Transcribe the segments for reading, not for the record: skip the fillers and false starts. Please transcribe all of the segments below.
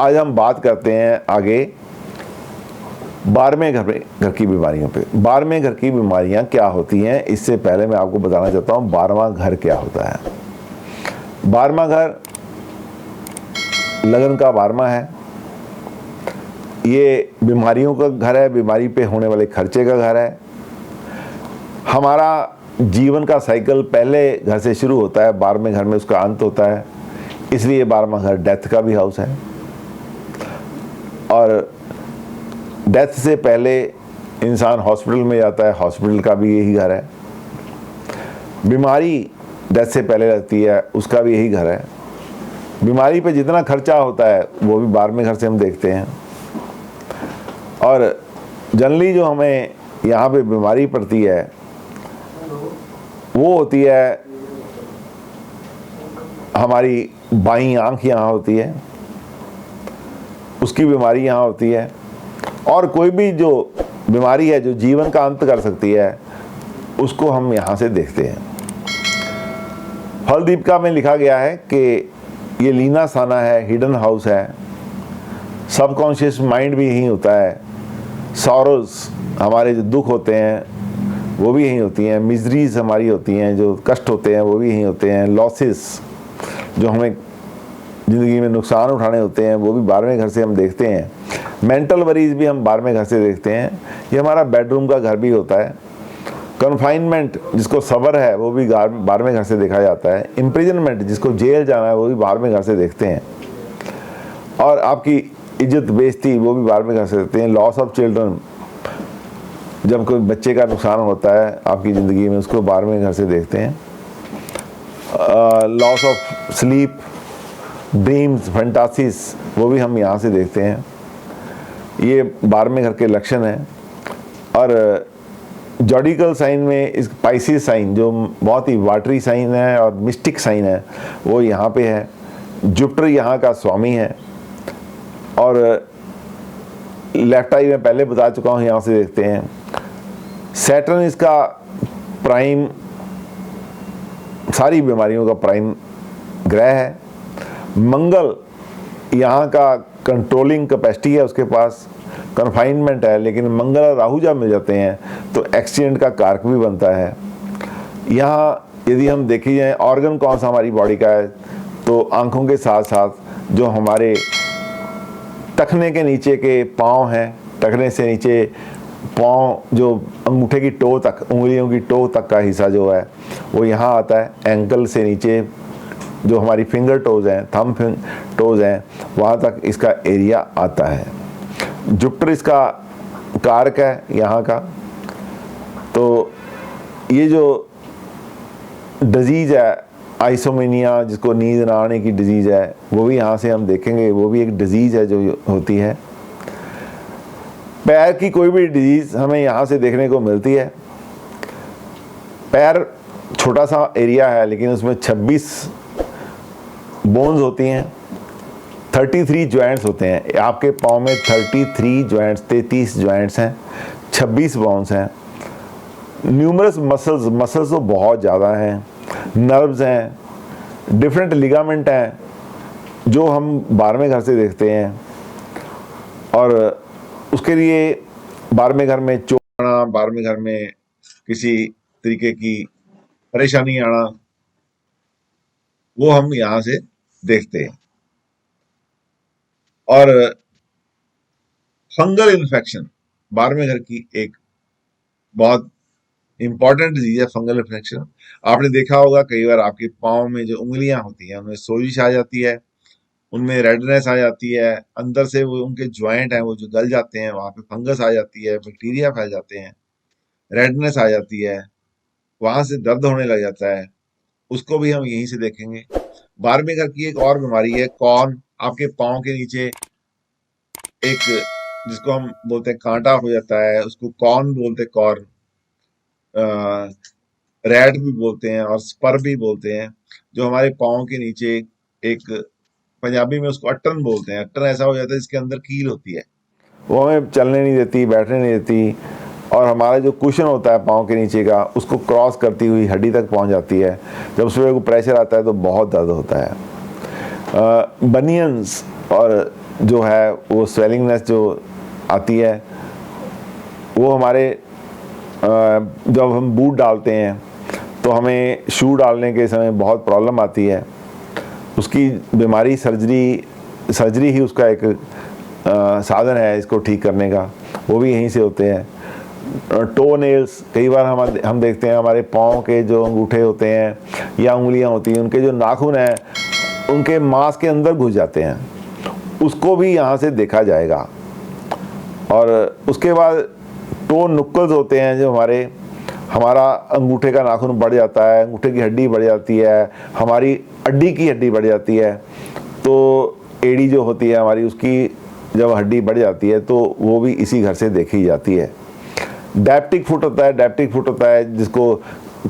आज हम बात करते हैं आगे 12वें घर की बीमारियों पे। 12वें घर की बीमारियां क्या होती हैं, इससे पहले मैं आपको बताना चाहता हूं 12वां घर क्या होता है। 12वां घर लगन का 12वां है। ये बीमारियों का घर है, बीमारी पे होने वाले खर्चे का घर है। हमारा जीवन का साइकिल पहले घर से शुरू होता है, 12वें घर में उसका अंत होता है, इसलिए 12वां घर डेथ का भी हाउस है। और डेथ से पहले इंसान हॉस्पिटल में जाता है, हॉस्पिटल का भी यही घर है। बीमारी डेथ से पहले लगती है, उसका भी यही घर है। बीमारी पे जितना खर्चा होता है वो भी 12वें घर से हम देखते हैं। और जनरली जो हमें यहाँ पे बीमारी पड़ती है वो होती है, हमारी बाईं आंख यहाँ होती है, उसकी बीमारी यहाँ होती है। और कोई भी जो बीमारी है जो जीवन का अंत कर सकती है उसको हम यहाँ से देखते हैं। फलदीपिका में लिखा गया है कि ये लीना साना है, हिडन हाउस है, सबकॉन्शियस माइंड भी यहीं होता है, सॉरोज हमारे जो दुख होते हैं वो भी यहीं होती हैं, मिजरीज हमारी होती हैं, जो कष्ट होते हैं वो भी यहीं होते हैं, लॉसेस जो हमें ज़िंदगी में नुकसान उठाने होते हैं वो भी 12वें घर से हम देखते हैं। मेंटल वरीज भी हम 12वें घर से देखते हैं। ये हमारा बेडरूम का घर भी होता है। कन्फाइनमेंट जिसको सबर है वो भी 12वें घर से देखा जाता है। इम्प्रिजनमेंट जिसको जेल जाना है वो भी 12वें घर से देखते हैं। और आपकी इज्जत बेइज्जती वो भी 12वें घर से देखते हैं। लॉस ऑफ चिल्ड्रन, जब कोई बच्चे का नुकसान होता है आपकी ज़िंदगी में, उसको 12वें घर से देखते हैं। लॉस ऑफ स्लीप, ड्रीम्स, फैंटासीज वो भी हम यहाँ से देखते हैं। ये 12वें घर के लक्षण हैं। और जॉडिकल साइन में इस पाइसिस साइन जो बहुत ही वाटरी साइन है और मिस्टिक साइन है वो यहाँ पे है। जुपिटर यहाँ का स्वामी है। और लेफ्ट आई में पहले बता चुका हूँ, यहाँ से देखते हैं। सैटर्न इसका प्राइम, सारी बीमारियों का प्राइम ग्रह है। मंगल यहाँ का कंट्रोलिंग कैपेसिटी है उसके पास, कन्फाइनमेंट है, लेकिन मंगल और राहु जब मिल जाते हैं तो एक्सीडेंट का कारक भी बनता है। यहाँ यदि हम देखी जाए ऑर्गन कौन सा हमारी बॉडी का है, तो आंखों के साथ साथ जो हमारे टखने के नीचे के पाँव हैं, टखने से नीचे पाँव जो अंगूठे की टो तक, उंगलियों की टो तक का हिस्सा जो है वो यहाँ आता है। एंकल से नीचे जो हमारी फिंगर टोज हैं, थंब टोज हैं, वहाँ तक इसका एरिया आता है। जुपिटर इसका कारक है यहाँ का। तो ये जो डिजीज़ है आइसोमेनिया, जिसको नींद ना आने की डिजीज़ है, वो भी यहाँ से हम देखेंगे, वो भी एक डिजीज़ है जो होती है। पैर की कोई भी डिजीज़ हमें यहाँ से देखने को मिलती है। पैर छोटा सा एरिया है लेकिन उसमें 26 बोन्स होती हैं, 33 जॉइंट्स होते हैं। आपके पाँव में 33 जॉइंट्स, 33 जॉइंट्स हैं, 26 बोन्स हैं। न्यूमरस मसल्स तो बहुत ज़्यादा हैं, नर्व्स हैं, डिफरेंट लिगामेंट हैं जो हम 12वें घर से देखते हैं। और उसके लिए 12वें घर में चोट आना, 12वें घर में किसी तरीके की परेशानी आना, वो हम यहाँ से देखते हैं। और फंगल इन्फेक्शन 12वें घर की एक बहुत इंपॉर्टेंट डिजीज है, फंगल इन्फेक्शन। आपने देखा होगा कई बार आपके पाँव में जो उंगलियां होती हैं उनमें सोजिश आ जाती है, उनमें रेडनेस आ जाती है, अंदर से वो उनके ज्वाइंट हैं वो जो गल जाते हैं, वहां पे फंगस आ जाती है, बैक्टीरिया फैल जाते हैं, रेडनेस आ जाती है, वहां से दर्द होने लग जाता है, उसको भी हम यहीं से देखेंगे। 12वें घर की एक और बीमारी है कॉर्न, आपके पाँव के नीचे एक जिसको हम बोलते हैं कांटा हो जाता है, उसको कॉर्न बोलते हैं, कॉर्न, रैट भी बोलते हैं और स्पर भी बोलते हैं, जो हमारे पाँव के नीचे एक, पंजाबी में उसको अट्टन बोलते हैं। अट्टन ऐसा हो जाता है जिसके अंदर कील होती है, वो हमें चलने नहीं देती, बैठने नहीं देती, और हमारा जो कुशन होता है पाँव के नीचे का उसको क्रॉस करती हुई हड्डी तक पहुंच जाती है। जब उसमें को प्रेशर आता है तो बहुत दर्द होता है। बनियंस और जो है वो स्वेलिंगनेस जो आती है वो हमारे जब हम बूट डालते हैं तो हमें शू डालने के समय बहुत प्रॉब्लम आती है। उसकी बीमारी सर्जरी ही उसका एक साधन है इसको ठीक करने का, वो भी यहीं से होते हैं। टो नेल्स, कई बार हम देखते हैं हमारे पाँव के जो अंगूठे होते हैं या उंगलियां होती हैं, उनके जो नाखून हैं उनके मांस के अंदर घुस जाते हैं, उसको भी यहाँ से देखा जाएगा। और उसके बाद टो नुक्कल्स होते हैं, जो हमारा अंगूठे का नाखून बढ़ जाता है, अंगूठे की हड्डी बढ़ जाती है, हमारी अड्डी की हड्डी बढ़ जाती है, तो एड़ी जो होती है हमारी, उसकी जब हड्डी बढ़ जाती है तो वो भी इसी घर से देखी जाती है। डायबिटिक फुट होता है जिसको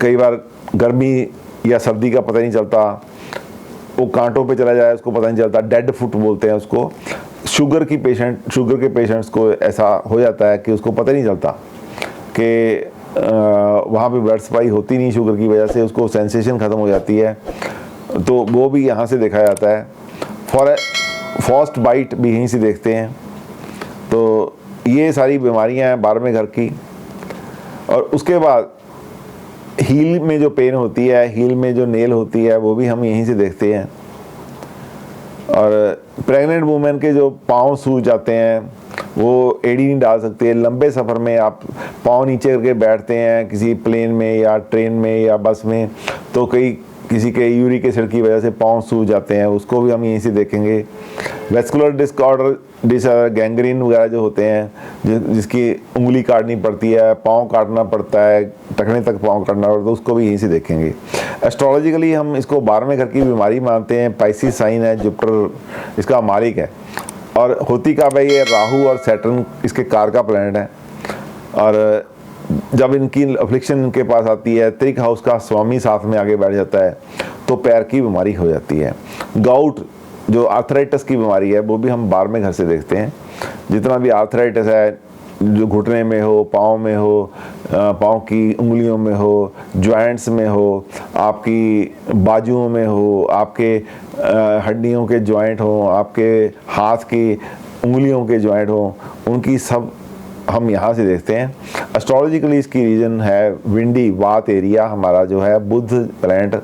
कई बार गर्मी या सर्दी का पता नहीं चलता, वो कांटों पे चला जाए उसको पता नहीं चलता, डेड फुट बोलते हैं उसको। शुगर के पेशेंट्स को ऐसा हो जाता है कि उसको पता नहीं चलता कि वहाँ पे ब्लड सप्लाई होती नहीं, शुगर की वजह से उसको सेंसेशन ख़त्म हो जाती है, तो वो भी यहाँ से देखा जाता है। फर्स्ट बाइट भी यहीं से देखते हैं। तो ये सारी बीमारियां हैं 12वें घर की। और उसके बाद हील में जो पेन होती है, हील में जो नेल होती है, वो भी हम यहीं से देखते हैं। और प्रेग्नेंट वुमेन के जो पाँव सूज जाते हैं, वो एड़ी नहीं डाल सकते। लंबे सफ़र में आप पाँव नीचे करके बैठते हैं किसी प्लेन में या ट्रेन में या बस में, तो किसी के यूरिक एसिड की वजह से पाँव सूज जाते हैं, उसको भी हम यहीं से देखेंगे। वेस्कुलर डिसऑर्डर गैंग्रीन वगैरह जो होते हैं, जिसकी उंगली काटनी पड़ती है, पाँव काटना पड़ता है, टखने तक पाँव काटना पड़ता है, उसको भी यहीं से देखेंगे। एस्ट्रोलॉजिकली हम इसको 12वें घर की बीमारी मानते हैं। पाइसिस साइन है, जुपिटर इसका मालिक है। और होती का भाई ये राहु और सैटर्न इसके कार का प्लैनेट है। और जब इनकी अफ्लिक्शन इनके पास आती है, त्रिक हाउस का स्वामी साथ में आगे बैठ जाता है, तो पैर की बीमारी हो जाती है। गाउट जो आर्थराइटिस की बीमारी है, वो भी हम 12वें घर से देखते हैं। जितना भी आर्थराइटिस है, जो घुटने में हो, पाँव में हो, पाँव की उंगलियों में हो, जॉइंट्स में हो, आपकी बाजुओं में हो, आपके हड्डियों के जॉइंट हो, आपके हाथ की उंगलियों के जॉइंट हो, उनकी सब हम यहाँ से देखते हैं। एस्ट्रोलॉजिकली इसकी रीजन है विंडी वात एरिया हमारा जो है, बुध प्लैनेट,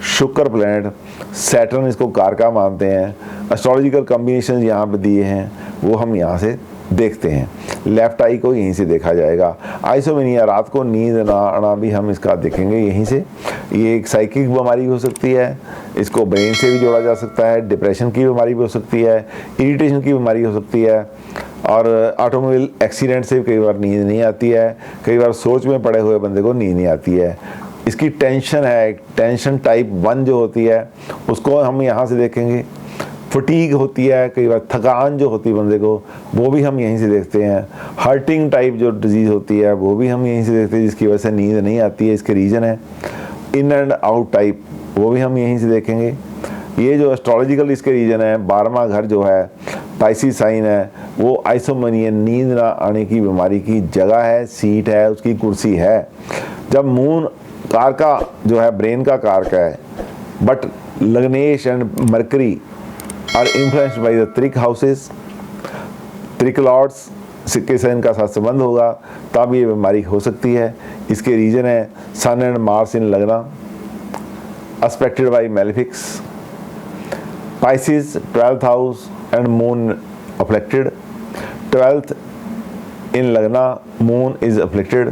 शुक्र प्लैनेट, सैटर्न इसको कारका मानते हैं। एस्ट्रोलॉजिकल कॉम्बिनेशन यहाँ पे दिए हैं, वो हम यहाँ से देखते हैं। लेफ्ट आई को यहीं से देखा जाएगा। आइसोमेनिया, रात को नींद ना आना, भी हम इसका देखेंगे यहीं से। ये एक साइकिक बीमारी हो सकती है, इसको ब्रेन से भी जोड़ा जा सकता है। डिप्रेशन की बीमारी भी हो सकती है, इरिटेशन की बीमारी हो सकती है। और ऑटोमोबाइल एक्सीडेंट से कई बार नींद नहीं आती है, कई बार सोच में पड़े हुए बंदे को नींद नहीं आती है। इसकी टेंशन है, टेंशन टाइप 1 जो होती है, उसको हम यहाँ से देखेंगे। फटीग होती है, कई बार थकान जो होती है बंदे को, वो भी हम यहीं से देखते हैं। हर्टिंग टाइप जो डिजीज़ होती है, वो भी हम यहीं से देखते हैं, जिसकी वजह से नींद नहीं आती है, इसके रीज़न है। इन एंड आउट टाइप, वो भी हम यहीं से देखेंगे। ये जो एस्ट्रोलॉजिकल इसके रीजन है, 12वां घर जो है पाइसिस साइन है, वो आइसोमेनिया, नींद ना आने की बीमारी की जगह है, सीट है, उसकी कुर्सी है। जब मून कारका जो है ब्रेन का कारका है, बट लग्नेश and Mercury are influenced by the त्रिक हाउसेस, त्रिक लॉर्ड्स के साथ इनका साथ संबंध होगा, तब ये बीमारी हो सकती है। इसके रीजन है सन एंड मार्स इन लगना, aspected by malefics, Pisces 12th house and moon afflicted, 12th in Lagna, moon is afflicted,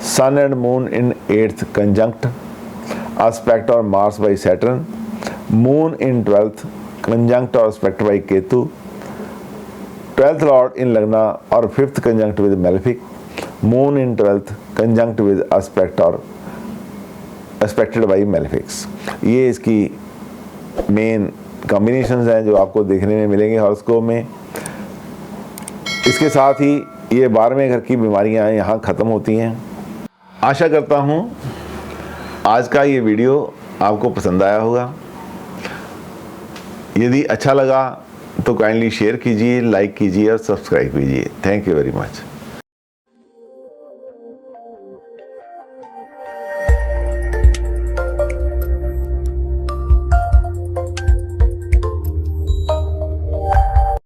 sun and moon in 8th conjunct, aspect or Mars by Saturn, moon in 12th conjunct or aspect by Ketu, 12th lord in Lagna or 5th conjunct with Malefic, moon in 12th conjunct with aspect or aspected by Malefics। ये इसकी main combinations हैं जो आपको देखने में मिलेंगे horoscope में। इसके साथ ही ये 12वें घर की बीमारियां यहाँ ख़त्म होती हैं। आशा करता हूँ आज का ये वीडियो आपको पसंद आया होगा। यदि अच्छा लगा तो काइंडली शेयर कीजिए, लाइक कीजिए और सब्सक्राइब कीजिए। Thank you very much.